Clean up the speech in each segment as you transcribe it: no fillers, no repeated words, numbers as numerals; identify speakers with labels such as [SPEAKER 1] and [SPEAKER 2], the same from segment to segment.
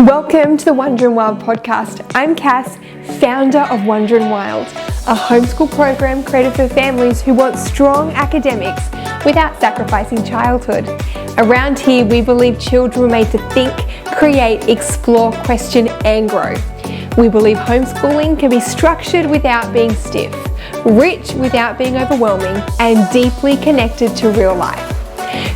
[SPEAKER 1] Welcome to the Wonder and Wild podcast. I'm Cass, founder of Wonder and Wild, a homeschool program created for families who want strong academics without sacrificing childhood. Around here, we believe children were made to think, create, explore, question, and grow. We believe homeschooling can be structured without being stiff, rich without being overwhelming, and deeply connected to real life.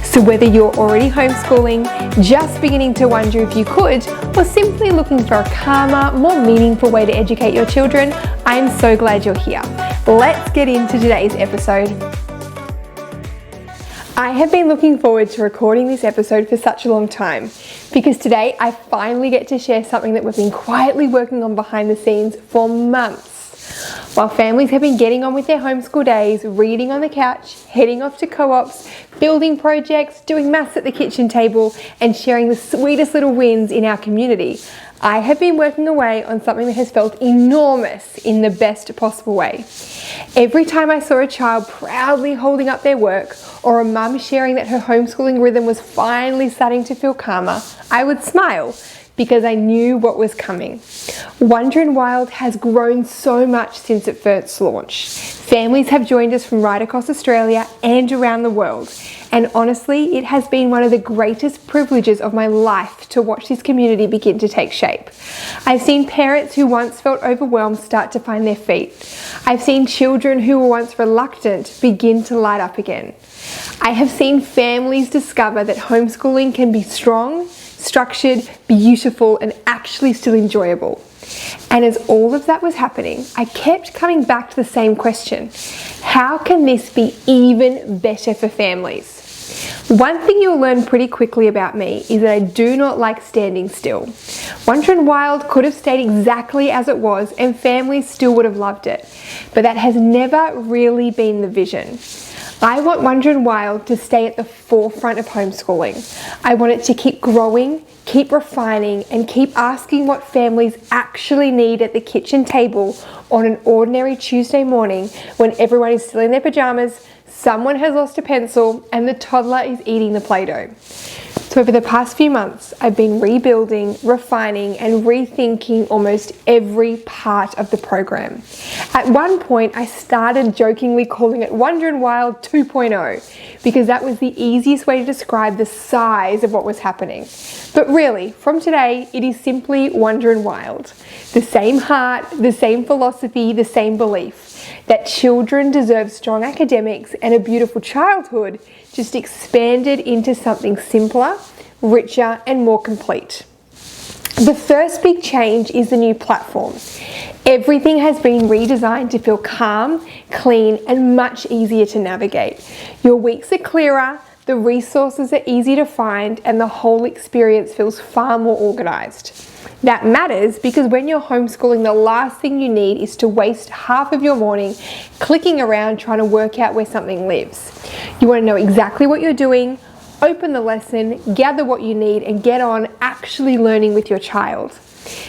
[SPEAKER 1] So whether you're already homeschooling, just beginning to wonder if you could, or simply looking for a calmer, more meaningful way to educate your children, I'm so glad you're here. Let's get into today's episode. I have been looking forward to recording this episode for such a long time because today I finally get to share something that we've been quietly working on behind the scenes for months. While families have been getting on with their homeschool days, reading on the couch, heading off to co-ops, building projects, doing maths at the kitchen table, and sharing the sweetest little wins in our community, I have been working away on something that has felt enormous in the best possible way. Every time I saw a child proudly holding up their work, or a mum sharing that her homeschooling rhythm was finally starting to feel calmer, I would smile because I knew what was coming. Wonder and Wild has grown so much since it first launched. Families have joined us from right across Australia and around the world. And honestly, it has been one of the greatest privileges of my life to watch this community begin to take shape. I've seen parents who once felt overwhelmed start to find their feet. I've seen children who were once reluctant begin to light up again. I have seen families discover that homeschooling can be strong, structured, beautiful, and actually still enjoyable. And as all of that was happening, I kept coming back to the same question. How can this be even better for families? One thing you'll learn pretty quickly about me is that I do not like standing still. Wonder and Wild could have stayed exactly as it was and families still would have loved it. But that has never really been the vision. I want Wonder and Wild to stay at the forefront of homeschooling. I want it to keep growing, keep refining, and keep asking what families actually need at the kitchen table on an ordinary Tuesday morning when everyone is still in their pajamas, someone has lost a pencil, and the toddler is eating the Play-Doh. So over the past few months, I've been rebuilding, refining, and rethinking almost every part of the program. At one point, I started jokingly calling it Wonder and Wild 2.0 because that was the easiest way to describe the size of what was happening. But really, from today, it is simply Wonder and Wild. The same heart, the same philosophy, the same belief that children deserve strong academics and a beautiful childhood, just expanded into something simpler, richer, and more complete. The first big change is the new platform. Everything has been redesigned to feel calm, clean, and much easier to navigate. Your weeks are clearer, the resources are easy to find, and the whole experience feels far more organized. That matters because when you're homeschooling, the last thing you need is to waste half of your morning clicking around trying to work out where something lives. You want to know exactly what you're doing, open the lesson, gather what you need, and get on actually learning with your child.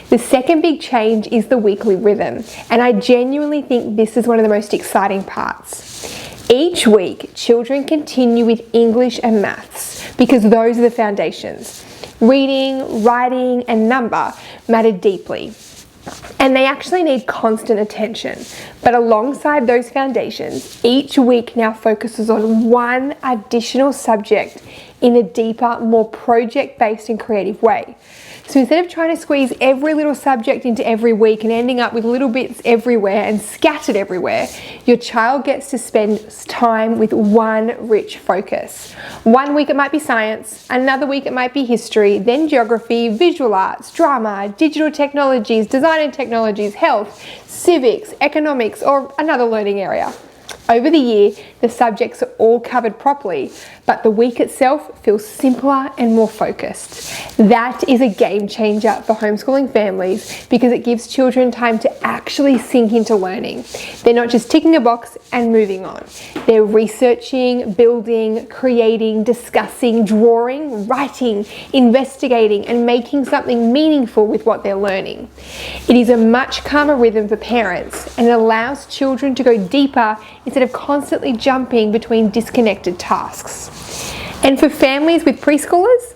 [SPEAKER 1] The second big change is the weekly rhythm, and I genuinely think this is one of the most exciting parts. Each week, children continue with English and maths because those are the foundations. Reading, writing, and number matter deeply. And they actually need constant attention. But alongside those foundations, each week now focuses on one additional subject in a deeper, more project-based and creative way. So instead of trying to squeeze every little subject into every week and ending up with little bits everywhere and scattered everywhere, your child gets to spend time with one rich focus. One week it might be science, another week it might be history, then geography, visual arts, drama, digital technologies, design and technologies, health, civics, economics, or another learning area. Over the year, the subjects are all covered properly, but the week itself feels simpler and more focused. That is a game changer for homeschooling families because it gives children time to actually sink into learning. They're not just ticking a box and moving on. They're researching, building, creating, discussing, drawing, writing, investigating, and making something meaningful with what they're learning. It is a much calmer rhythm for parents and it allows children to go deeper instead of constantly jumping between disconnected tasks. And for families with preschoolers,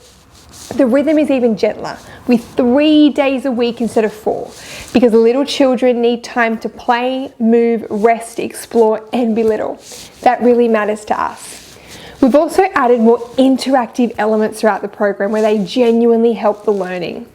[SPEAKER 1] The rhythm is even gentler, with 3 days a week instead of 4, because little children need time to play, move, rest, explore, and be little. That really matters to us. We've also added more interactive elements throughout the program where they genuinely help the learning.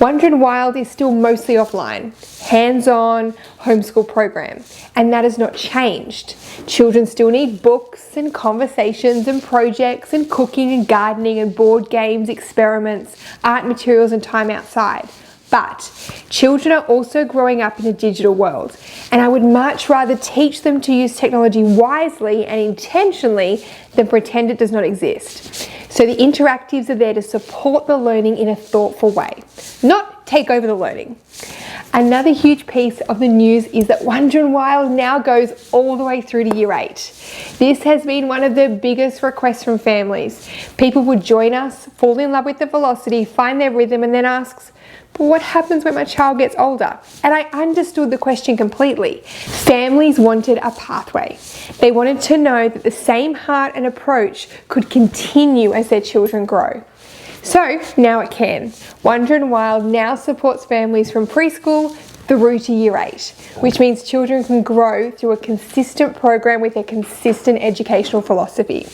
[SPEAKER 1] Wonder Wild is still mostly offline, hands-on homeschool program, and that has not changed. Children still need books and conversations and projects and cooking and gardening and board games, experiments, art materials and time outside. But children are also growing up in a digital world, and I would much rather teach them to use technology wisely and intentionally than pretend it does not exist. So the interactives are there to support the learning in a thoughtful way, not take over the learning. Another huge piece of the news is that Wonder Wild now goes all the way through to Year 8. This has been one of the biggest requests from families. People would join us, fall in love with the velocity, find their rhythm, and then asks, but what happens when my child gets older? And I understood the question completely. Families wanted a pathway. They wanted to know that the same heart and approach could continue as their children grow. So now it can. Wonder Wild now supports families from preschool through to Year 8, which means children can grow through a consistent program with a consistent educational philosophy.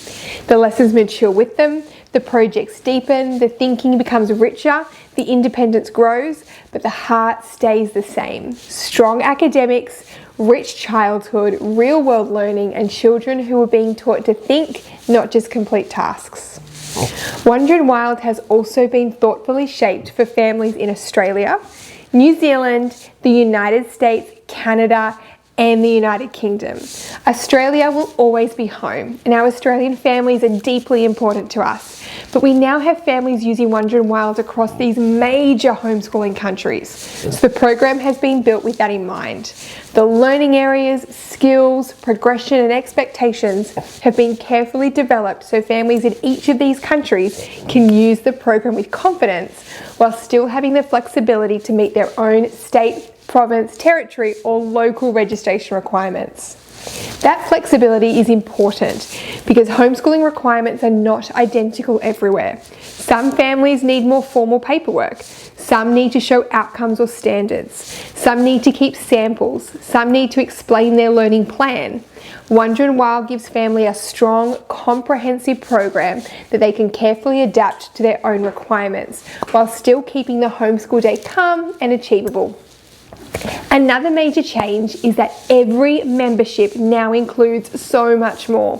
[SPEAKER 1] The lessons mature with them, the projects deepen, the thinking becomes richer, the independence grows, but the heart stays the same. Strong academics, rich childhood, real-world learning, and children who are being taught to think, not just complete tasks. Wonder Wild has also been thoughtfully shaped for families in Australia, New Zealand, the United States, Canada, and the United Kingdom. Australia will always be home, and our Australian families are deeply important to us. But we now have families using Wonder Wild across these major homeschooling countries. So the program has been built with that in mind. The learning areas, skills, progression, and expectations have been carefully developed so families in each of these countries can use the program with confidence while still having the flexibility to meet their own state, province, territory, or local registration requirements. That flexibility is important because homeschooling requirements are not identical everywhere. Some families need more formal paperwork. Some need to show outcomes or standards. Some need to keep samples. Some need to explain their learning plan. Wonder Wild gives family a strong, comprehensive program that they can carefully adapt to their own requirements while still keeping the homeschool day calm and achievable. Another major change is that every membership now includes so much more.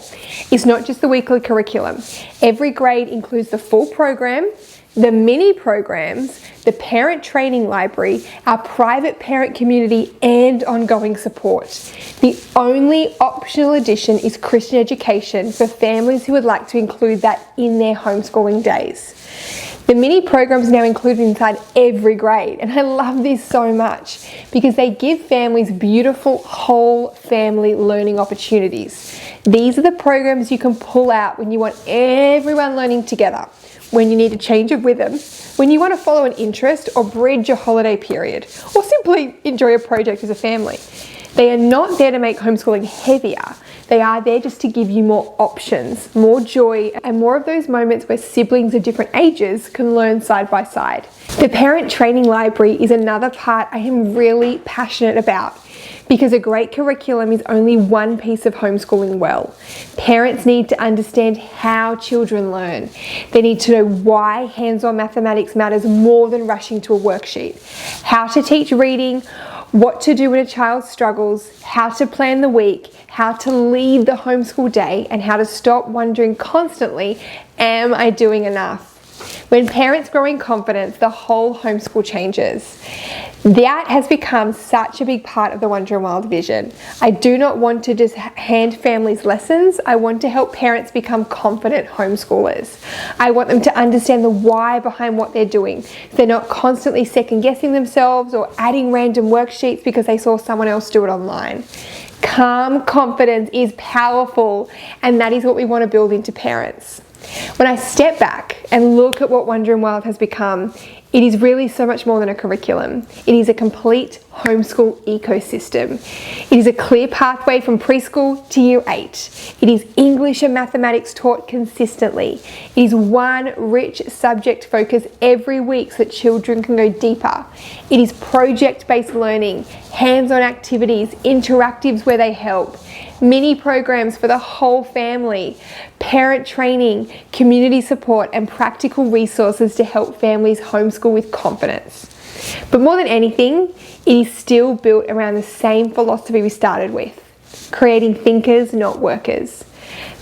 [SPEAKER 1] It's not just the weekly curriculum. Every grade includes the full program, the mini programs, the parent training library, our private parent community, and ongoing support. The only optional addition is Christian education for families who would like to include that in their homeschooling days. The mini programs are now included inside every grade, and I love this so much because they give families beautiful whole family learning opportunities. These are the programs you can pull out when you want everyone learning together, when you need a change of rhythm, when you want to follow an interest or bridge a holiday period, or simply enjoy a project as a family. They are not there to make homeschooling heavier. They are there just to give you more options, more joy, and more of those moments where siblings of different ages can learn side by side. The parent training library is another part I am really passionate about because a great curriculum is only one piece of homeschooling well. Parents need to understand how children learn. They need to know why hands-on mathematics matters more than rushing to a worksheet, how to teach reading, what to do when a child struggles, how to plan the week, how to lead the homeschool day, and how to stop wondering constantly, am I doing enough? When parents grow in confidence, the whole homeschool changes. That has become such a big part of the Wonder Wild vision. I do not want to just hand families lessons. I want to help parents become confident homeschoolers. I want them to understand the why behind what they're doing. They're not constantly second guessing themselves or adding random worksheets because they saw someone else do it online. Calm confidence is powerful, and that is what we want to build into parents. When I step back and look at what Wonder Wild has become, it is really so much more than a curriculum. It is a complete homeschool ecosystem. It is a clear pathway from preschool to year 8. It is English and mathematics taught consistently. It is one rich subject focus every week so that children can go deeper. It is project-based learning, hands-on activities, interactives where they help, mini programs for the whole family, parent training, community support, and practical resources to help families homeschool with confidence. But more than anything, it is still built around the same philosophy we started with, creating thinkers, not workers.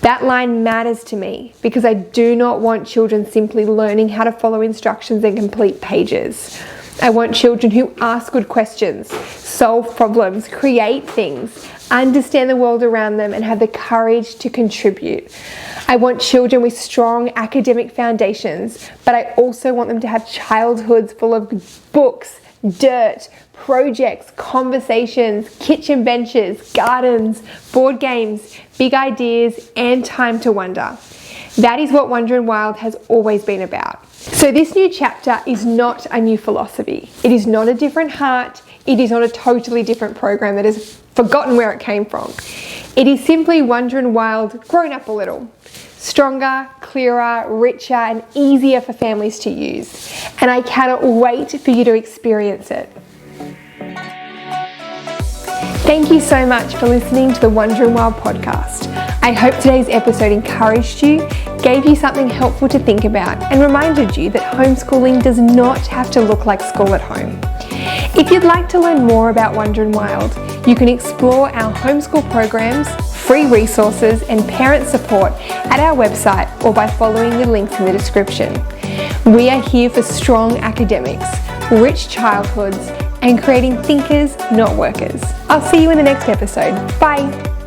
[SPEAKER 1] That line matters to me because I do not want children simply learning how to follow instructions and complete pages. I want children who ask good questions, solve problems, create things, understand the world around them, and have the courage to contribute. I want children with strong academic foundations, but I also want them to have childhoods full of books, dirt, projects, conversations, kitchen benches, gardens, board games, big ideas, and time to wonder. That is what Wonder and Wild has always been about. So this new chapter is not a new philosophy. It is not a different heart. It is not a totally different program that has forgotten where it came from. It is simply Wonder and Wild grown up a little. Stronger, clearer, richer, and easier for families to use. And I cannot wait for you to experience it. Thank you so much for listening to the Wonder and Wild podcast. I hope today's episode encouraged you, gave you something helpful to think about, and reminded you that homeschooling does not have to look like school at home. If you'd like to learn more about Wonder and Wild, you can explore our homeschool programs, free resources, and parent support at our website or by following the links in the description. We are here for strong academics, rich childhoods, and creating thinkers, not workers. I'll see you in the next episode. Bye.